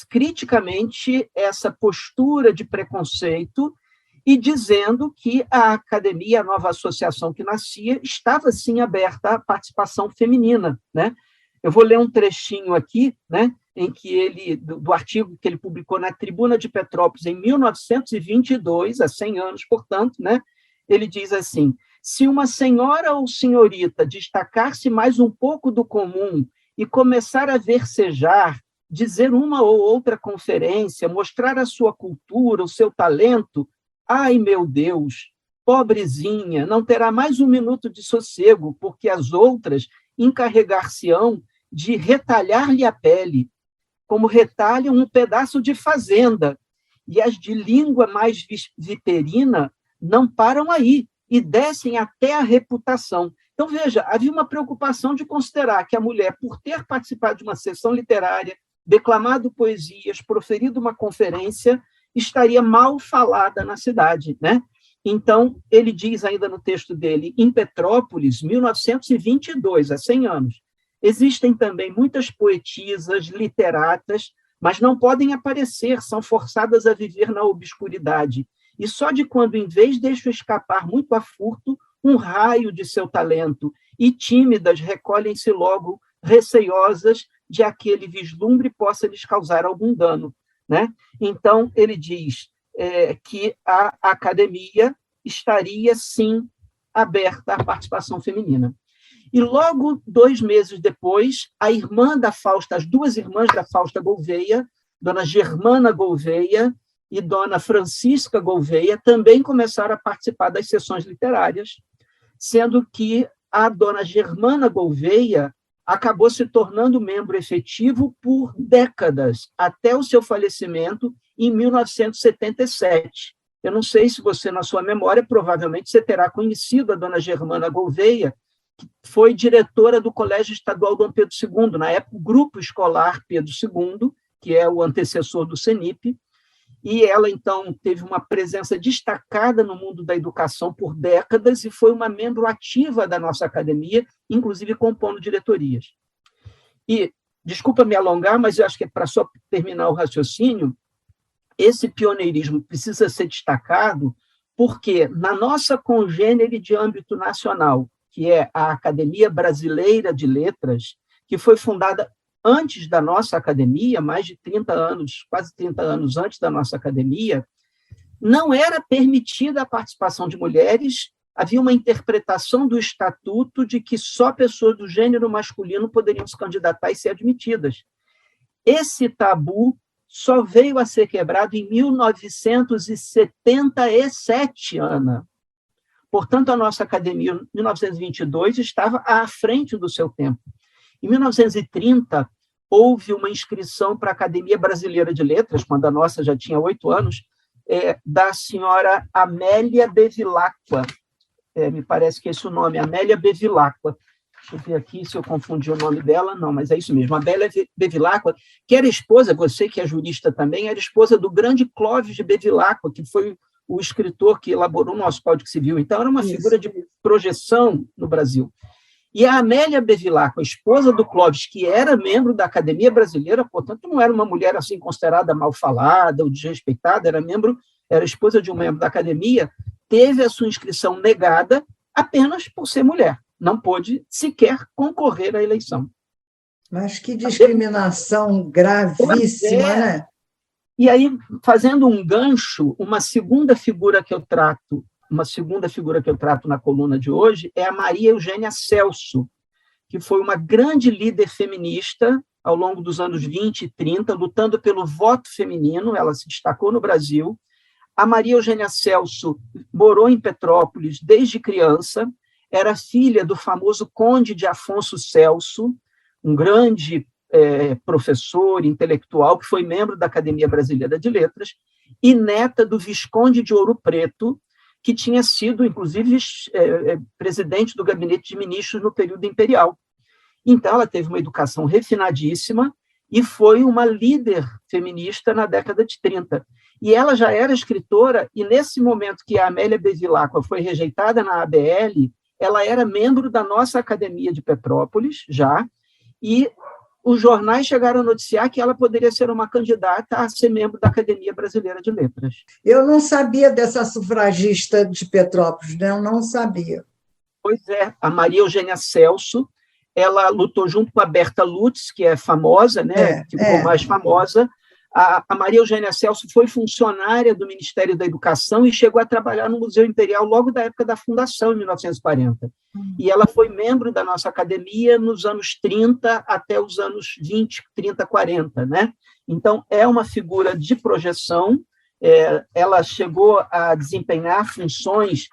S4: criticamente essa postura de preconceito e dizendo que a academia, a nova associação que nascia, estava, sim, aberta à participação feminina, né? Eu vou ler um trechinho aqui, né, em que do artigo que ele publicou na Tribuna de Petrópolis em 1922, há 100 anos, portanto, né, ele diz assim: se uma senhora ou senhorita destacar-se mais um pouco do comum e começar a versejar, dizer uma ou outra conferência, mostrar a sua cultura, o seu talento, ai, meu Deus, pobrezinha, não terá mais um minuto de sossego, porque as outras encarregar-se-ão de retalhar-lhe a pele, como retalham um pedaço de fazenda, e as de língua mais viperina não param aí e descem até a reputação. Então, veja, havia uma preocupação de considerar que a mulher, por ter participado de uma sessão literária, declamado poesias, proferido uma conferência, estaria mal falada na cidade, né? Então, ele diz ainda no texto dele, em Petrópolis, 1922, há 100 anos, existem também muitas poetisas, literatas, mas não podem aparecer, são forçadas a viver na obscuridade. E só de quando em vez deixam escapar muito a furto um raio de seu talento, e tímidas recolhem-se logo, receiosas de aquele vislumbre possa lhes causar algum dano, né? Então, ele diz que a academia estaria, sim, aberta à participação feminina. E logo 2 meses depois, a irmã da Fausta, as 2 irmãs da Fausta Gouveia, dona Germana Gouveia e dona Francisca Gouveia, também começaram a participar das sessões literárias, sendo que a dona Germana Gouveia acabou se tornando membro efetivo por décadas, até o seu falecimento em 1977. Eu não sei se você, na sua memória, provavelmente você terá conhecido a dona Germana Gouveia, que foi diretora do Colégio Estadual Dom Pedro II, na época, o Grupo Escolar Pedro II, que é o antecessor do CENIP, e ela, então, teve uma presença destacada no mundo da educação por décadas e foi uma membro ativa da nossa academia, inclusive compondo diretorias. E, desculpa me alongar, mas eu acho que para só terminar o raciocínio, esse pioneirismo precisa ser destacado porque, na nossa congênere de âmbito nacional, que é a Academia Brasileira de Letras, que foi fundada antes da nossa academia, mais de 30 anos, quase 30 anos antes da nossa academia, não era permitida a participação de mulheres, havia uma interpretação do estatuto de que só pessoas do gênero masculino poderiam se candidatar e ser admitidas. Esse tabu só veio a ser quebrado em 1977, Ana. Portanto, a nossa academia, em 1922, estava à frente do seu tempo. Em 1930, houve uma inscrição para a Academia Brasileira de Letras, quando a nossa já tinha 8 anos, da senhora Amélia Bevilacqua. Me parece que é esse o nome, Amélia Bevilacqua. deixa eu ver aqui se eu confundi o nome dela, não, mas é isso mesmo, Amélia Bevilacqua, que era esposa, você que é jurista também, era esposa do grande Clóvis de Bevilacqua, que foi o escritor que elaborou o nosso Código Civil. Então, era uma figura de projeção no Brasil. E a Amélia Bevilacqua, esposa do Clóvis, que era membro da Academia Brasileira, portanto, não era uma mulher assim considerada mal falada ou desrespeitada, era esposa de um membro da Academia, teve a sua inscrição negada apenas por ser mulher. Não pôde sequer concorrer à eleição.
S1: Mas que discriminação gravíssima, né?
S4: E aí, fazendo um gancho, uma segunda figura que eu trato na coluna de hoje é a Maria Eugênia Celso, que foi uma grande líder feminista ao longo dos anos 20 e 30, lutando pelo voto feminino, ela se destacou no Brasil. A Maria Eugênia Celso morou em Petrópolis desde criança, era filha do famoso Conde de Afonso Celso, um grande professor intelectual que foi membro da Academia Brasileira de Letras, e neta do Visconde de Ouro Preto, que tinha sido, inclusive, presidente do Gabinete de Ministros no período imperial. Então, ela teve uma educação refinadíssima e foi uma líder feminista na década de 30. E ela já era escritora, e nesse momento que a Amélia Bevilacqua foi rejeitada na ABL, ela era membro da nossa Academia de Petrópolis, já, e os jornais chegaram a noticiar que ela poderia ser uma candidata a ser membro da Academia Brasileira de Letras.
S1: Eu não sabia dessa sufragista de Petrópolis, né? Eu não sabia.
S4: Pois é, a Maria Eugênia Celso, ela lutou junto com a Berta Lutz, que é famosa, né? Ficou mais famosa. A Maria Eugênia Celso foi funcionária do Ministério da Educação e chegou a trabalhar no Museu Imperial logo da época da fundação, em 1940. E ela foi membro da nossa academia nos anos 30 até os anos 20, 30, 40. Né? Então, é uma figura de projeção, ela chegou a desempenhar funções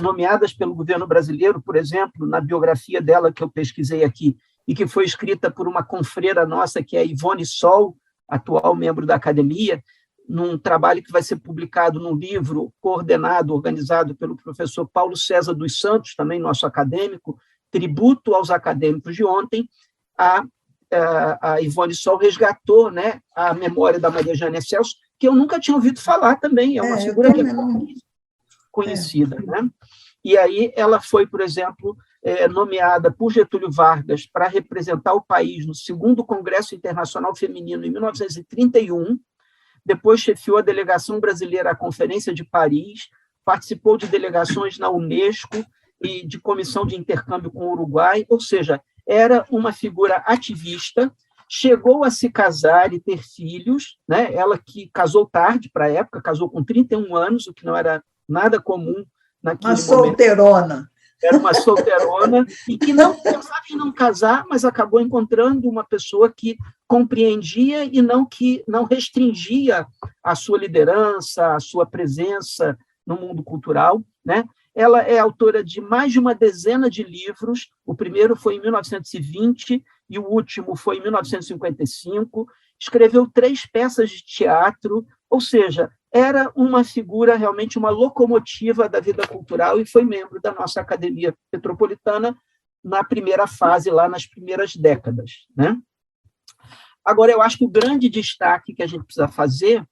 S4: nomeadas pelo governo brasileiro, por exemplo, na biografia dela que eu pesquisei aqui, e que foi escrita por uma confreira nossa, que é Ivone Sol, atual membro da academia, num trabalho que vai ser publicado num livro coordenado, organizado pelo professor Paulo César dos Santos, também nosso acadêmico, Tributo aos Acadêmicos de Ontem. A Ivone Sol resgatou, né, a memória da Maria Eugênia Celso, que eu nunca tinha ouvido falar também, é uma figura que é conhecida. Né? E aí ela foi, por exemplo, nomeada por Getúlio Vargas para representar o país no segundo Congresso Internacional Feminino em 1931, depois chefiou a delegação brasileira à Conferência de Paris, participou de delegações na Unesco e de comissão de intercâmbio com o Uruguai, ou seja, era uma figura ativista, chegou a se casar e ter filhos, né? Ela que casou tarde para a época, casou com 31 anos, o que não era nada comum naquele momento.
S1: Uma solteirona.
S4: Era uma solteirona e que não pensava em não casar, mas acabou encontrando uma pessoa que compreendia e que não restringia a sua liderança, a sua presença no mundo cultural. Né? Ela é autora de mais de uma dezena de livros, o primeiro foi em 1920 e o último foi em 1955, escreveu 3 peças de teatro, ou seja, era uma figura, realmente uma locomotiva da vida cultural e foi membro da nossa Academia Petropolitana na primeira fase, lá nas primeiras décadas. Né? Agora, eu acho que o grande destaque que a gente precisa fazer,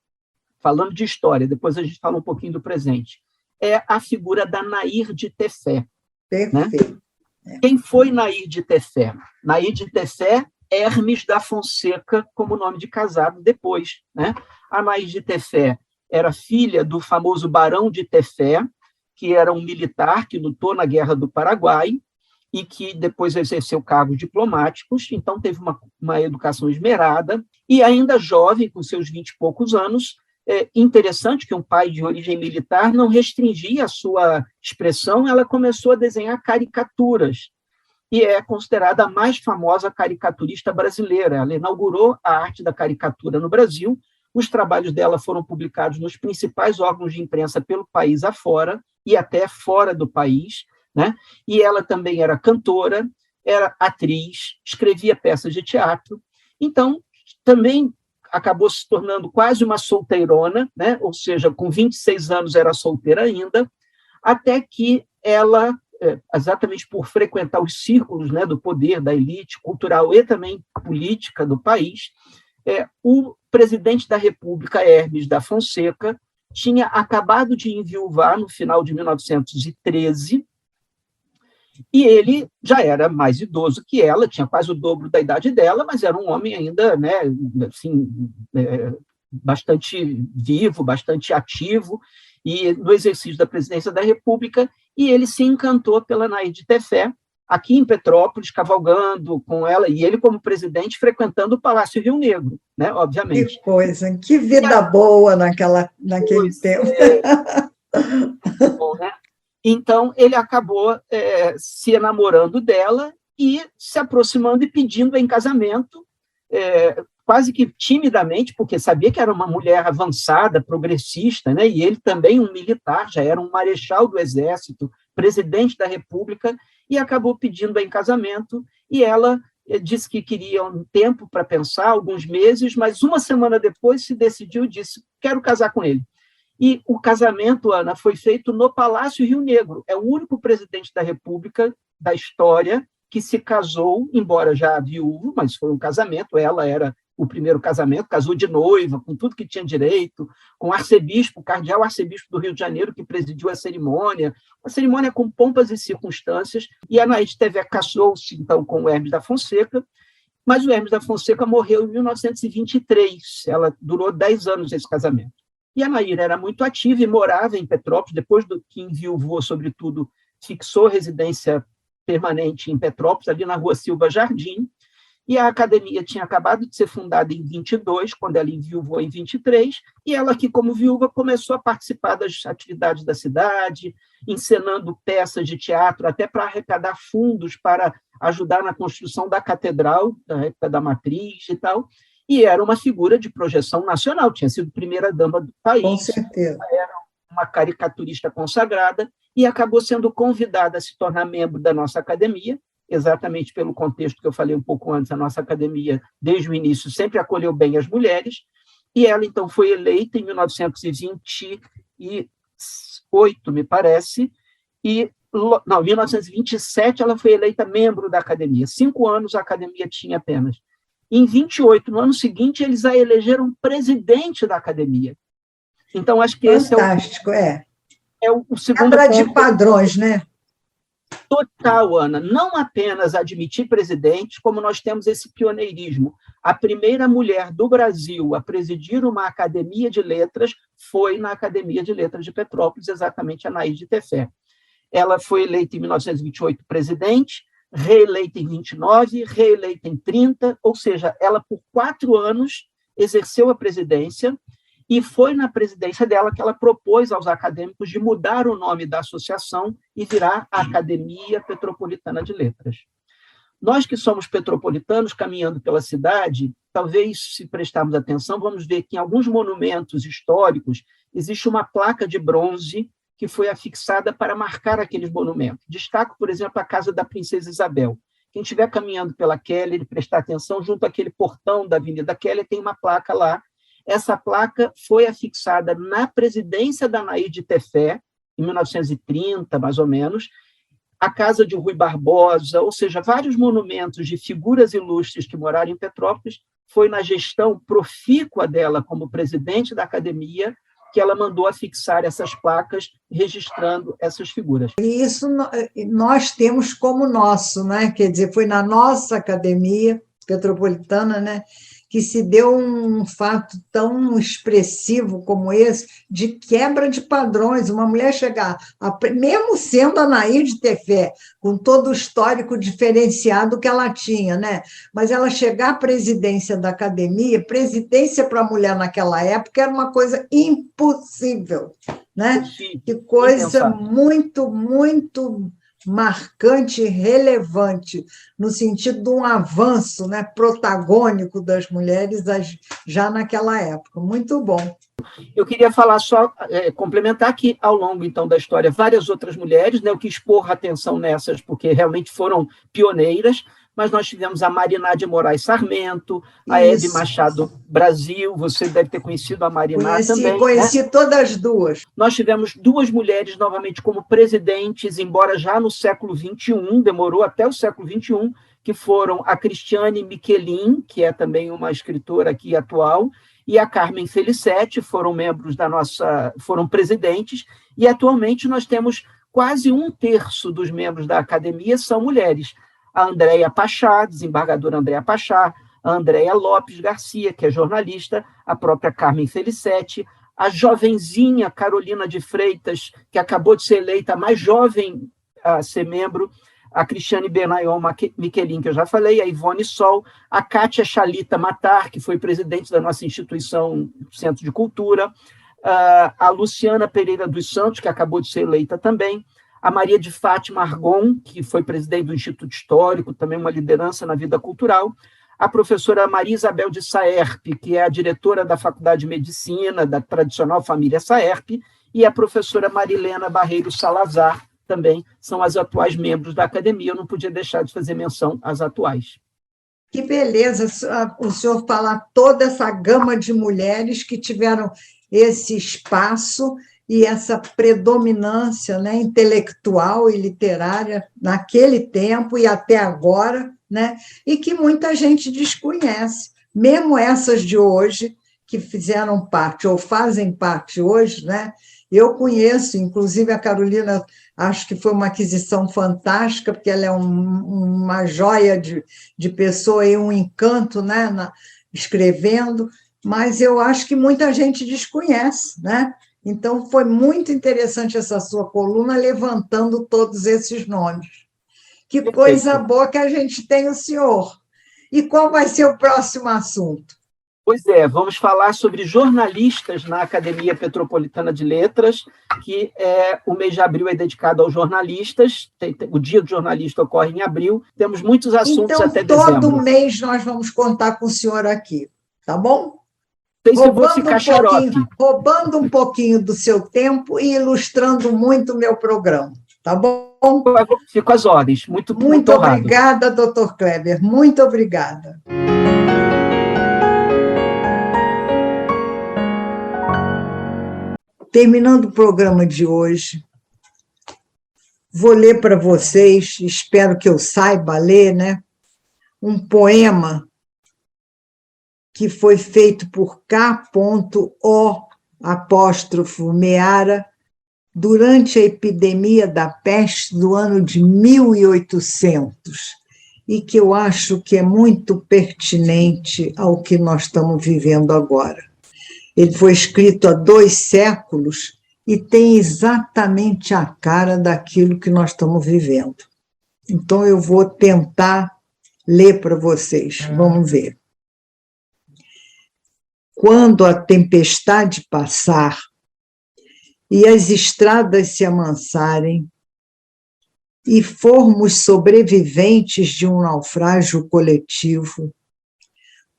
S4: falando de história, depois a gente fala um pouquinho do presente, é a figura da Nair de Tefé.
S1: Perfeito.
S4: Né? Quem foi Nair de Tefé? Nair de Tefé, Hermes da Fonseca, como nome de casado depois. Né? A Nair de Tefé era filha do famoso Barão de Tefé, que era um militar que lutou na Guerra do Paraguai e que depois exerceu cargos diplomáticos, então teve uma educação esmerada, e ainda jovem, com seus 20 e poucos anos, é interessante que um pai de origem militar não restringia a sua expressão, ela começou a desenhar caricaturas, e é considerada a mais famosa caricaturista brasileira. Ela inaugurou a arte da caricatura no Brasil. Os trabalhos dela foram publicados nos principais órgãos de imprensa pelo país afora e até fora do país, né? E ela também era cantora, era atriz, escrevia peças de teatro. Então, também acabou se tornando quase uma solteirona, né? Ou seja, com 26 anos era solteira ainda, até que ela exatamente por frequentar os círculos, né, do poder, da elite cultural e também política do país, o presidente da República, Hermes da Fonseca, tinha acabado de enviuvar no final de 1913, e ele já era mais idoso que ela, tinha quase o dobro da idade dela, mas era um homem ainda, né, assim, bastante vivo, bastante ativo, e no exercício da presidência da República, e ele se encantou pela Naide Tefé, aqui em Petrópolis, cavalgando com ela, e ele, como presidente, frequentando o Palácio Rio Negro, né, obviamente.
S1: Que coisa, que vida boa naquele tempo.
S4: Bom, né? Então, ele acabou se enamorando dela e se aproximando e pedindo em casamento, quase que timidamente, porque sabia que era uma mulher avançada, progressista, né? E ele também um militar, já era um marechal do Exército, presidente da República, e acabou pedindo em casamento, e ela disse que queria um tempo para pensar, alguns meses, mas uma semana depois se decidiu e disse, quero casar com ele. E o casamento, Ana, foi feito no Palácio Rio Negro. É o único presidente da República da história que se casou, embora já viúvo, mas foi um casamento, ela era o primeiro casamento, casou de noiva, com tudo que tinha direito, com o arcebispo, o cardeal arcebispo do Rio de Janeiro, que presidiu a cerimônia com pompas e circunstâncias, e a Naide Tefé casou-se, então, com o Hermes da Fonseca, mas o Hermes da Fonseca morreu em 1923, ela durou 10 anos esse casamento. E a Nair era muito ativa e morava em Petrópolis, depois do que enviuvou, sobretudo, fixou residência permanente em Petrópolis, ali na Rua Silva Jardim, e a academia tinha acabado de ser fundada em 22, quando ela enviuvou em 23, e ela aqui, como viúva, começou a participar das atividades da cidade, encenando peças de teatro, até para arrecadar fundos para ajudar na construção da catedral, da época da Matriz e tal, e era uma figura de projeção nacional, tinha sido primeira-dama do país.
S1: Com certeza.
S4: Era uma caricaturista consagrada, e acabou sendo convidada a se tornar membro da nossa academia, exatamente pelo contexto que eu falei um pouco antes, a nossa academia, desde o início, sempre acolheu bem as mulheres, e ela, então, foi eleita em 1928, me parece, em 1927 ela foi eleita membro da academia. 5 anos a academia tinha apenas. Em 28, no ano seguinte, eles a elegeram presidente da academia. Então, acho que
S1: fantástico,
S4: é o segundo
S1: quebra
S4: ponto.
S1: De padrões, né?
S4: Total, Ana. Não apenas admitir presidente, como nós temos esse pioneirismo. A primeira mulher do Brasil a presidir uma academia de letras foi na Academia de Letras de Petrópolis, exatamente a Naide Tefé. Ela foi eleita em 1928 presidente, reeleita em 29, reeleita em 30, ou seja, ela por 4 anos exerceu a presidência, e foi na presidência dela que ela propôs aos acadêmicos de mudar o nome da associação e virar a Academia Petropolitana de Letras. Nós que somos petropolitanos, caminhando pela cidade, talvez, se prestarmos atenção, vamos ver que em alguns monumentos históricos existe uma placa de bronze que foi afixada para marcar aqueles monumentos. Destaco, por exemplo, a Casa da Princesa Isabel. Quem estiver caminhando pela Keller e prestar atenção, junto àquele portão da Avenida Keller, tem uma placa lá. Essa placa foi afixada na presidência da Naide Tefé, em 1930, mais ou menos, a casa de Rui Barbosa, ou seja, vários monumentos de figuras ilustres que moraram em Petrópolis, foi na gestão profícua dela como presidente da academia que ela mandou afixar essas placas registrando essas figuras.
S1: E isso nós temos como nosso, né? Quer dizer, foi na nossa academia petropolitana, né, que se deu um fato tão expressivo como esse, de quebra de padrões, uma mulher chegar, mesmo sendo a Naide Tefé, com todo o histórico diferenciado que ela tinha, né? Mas ela chegar à presidência da academia, presidência para a mulher naquela época era uma coisa impossível, né? Que coisa muito, muito marcante e relevante, no sentido de um avanço, né, protagônico das mulheres já naquela época. Muito bom.
S4: Eu queria falar só, complementar que, ao longo, então, da história, várias outras mulheres, né, eu quis pôr atenção nessas, porque realmente foram pioneiras, mas nós tivemos a Mariná de Moraes Sarmento, a Hebe Machado Brasil, você deve ter conhecido a Mariná também.
S1: Conheci, né? Todas as duas.
S4: Nós tivemos duas mulheres novamente como presidentes, embora já no século XXI, demorou até o século XXI, que foram a Cristiane Michelin, que é também uma escritora aqui atual, e a Carmen Felicetti, foram presidentes, e atualmente nós temos quase 1/3 dos membros da academia são mulheres. A Andréia Pachá, desembargadora Andréia Pachá, a Andréia Lopes Garcia, que é jornalista, a própria Carmen Felicetti, a jovenzinha Carolina de Freitas, que acabou de ser eleita a mais jovem a ser membro, a Cristiane Benayon Michelin, que eu já falei, a Ivone Sol, a Kátia Chalita Matar, que foi presidente da nossa instituição Centro de Cultura, a Luciana Pereira dos Santos, que acabou de ser eleita também, a Maria de Fátima Argon, que foi presidente do Instituto Histórico, também uma liderança na vida cultural, a professora Maria Isabel de Saerpe, que é a diretora da Faculdade de Medicina, da tradicional família Saerpe, e a professora Marilena Barreiro Salazar, também são as atuais membros da academia. Eu não podia deixar de fazer menção às atuais.
S1: Que beleza o senhor falar toda essa gama de mulheres que tiveram esse espaço e essa predominância, né, intelectual e literária naquele tempo e até agora, né, e que muita gente desconhece, mesmo essas de hoje, que fizeram parte ou fazem parte hoje, né? Eu conheço, inclusive a Carolina, acho que foi uma aquisição fantástica, porque ela é uma joia de pessoa e um encanto, né, escrevendo, mas eu acho que muita gente desconhece, né? Então, foi muito interessante essa sua coluna, levantando todos esses nomes. Que coisa boa que a gente tem o senhor. E qual vai ser o próximo assunto?
S4: Pois é, vamos falar sobre jornalistas na Academia Petropolitana de Letras, que o mês de abril é dedicado aos jornalistas, o Dia do Jornalista ocorre em abril, temos muitos assuntos até dezembro.
S1: Então, todo mês nós vamos contar com o senhor aqui, tá bom? Roubando um pouquinho do seu tempo e ilustrando muito o meu programa, tá bom?
S4: Fico às ordens, muito
S1: obrigada, doutor Kleber, muito obrigada. Terminando o programa de hoje, vou ler para vocês, espero que eu saiba ler, né, um poema que foi feito por K.O. Meara durante a epidemia da peste do ano de 1800, e que eu acho que é muito pertinente ao que nós estamos vivendo agora. Ele foi escrito há 2 séculos e tem exatamente a cara daquilo que nós estamos vivendo. Então, eu vou tentar ler para vocês. Vamos ver. Quando a tempestade passar e as estradas se amansarem e formos sobreviventes de um naufrágio coletivo,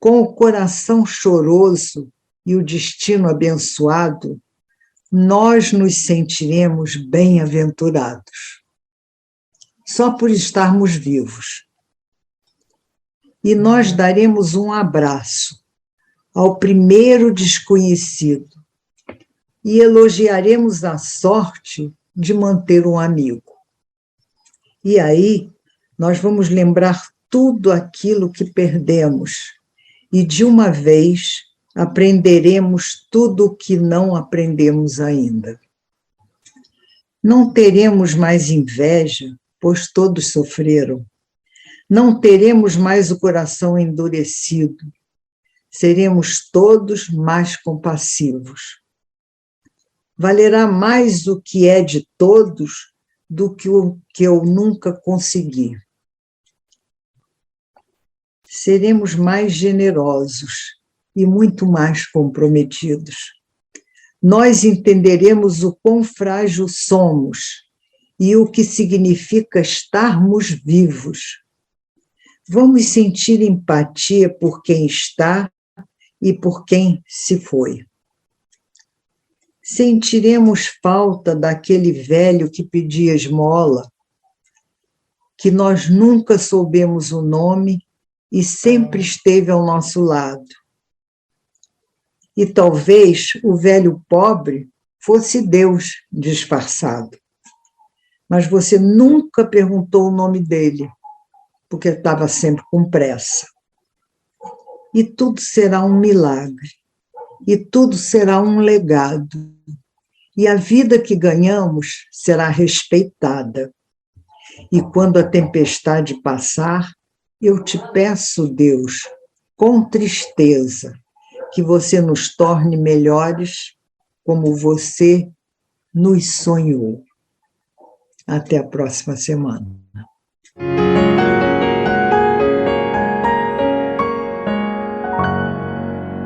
S1: com o coração choroso e o destino abençoado, nós nos sentiremos bem-aventurados, só por estarmos vivos. E nós daremos um abraço ao primeiro desconhecido e elogiaremos a sorte de manter um amigo. E aí, nós vamos lembrar tudo aquilo que perdemos e, de uma vez, aprenderemos tudo o que não aprendemos ainda. Não teremos mais inveja, pois todos sofreram. Não teremos mais o coração endurecido. Seremos todos mais compassivos. Valerá mais o que é de todos do que o que eu nunca consegui. Seremos mais generosos e muito mais comprometidos. Nós entenderemos o quão frágil somos e o que significa estarmos vivos. Vamos sentir empatia por quem está e por quem se foi. Sentiremos falta daquele velho que pedia esmola, que nós nunca soubemos o nome e sempre esteve ao nosso lado. E talvez o velho pobre fosse Deus disfarçado. Mas você nunca perguntou o nome dele, porque estava sempre com pressa. E tudo será um milagre, e tudo será um legado, e a vida que ganhamos será respeitada. E quando a tempestade passar, eu te peço, Deus, com tristeza, que você nos torne melhores como você nos sonhou. Até a próxima semana.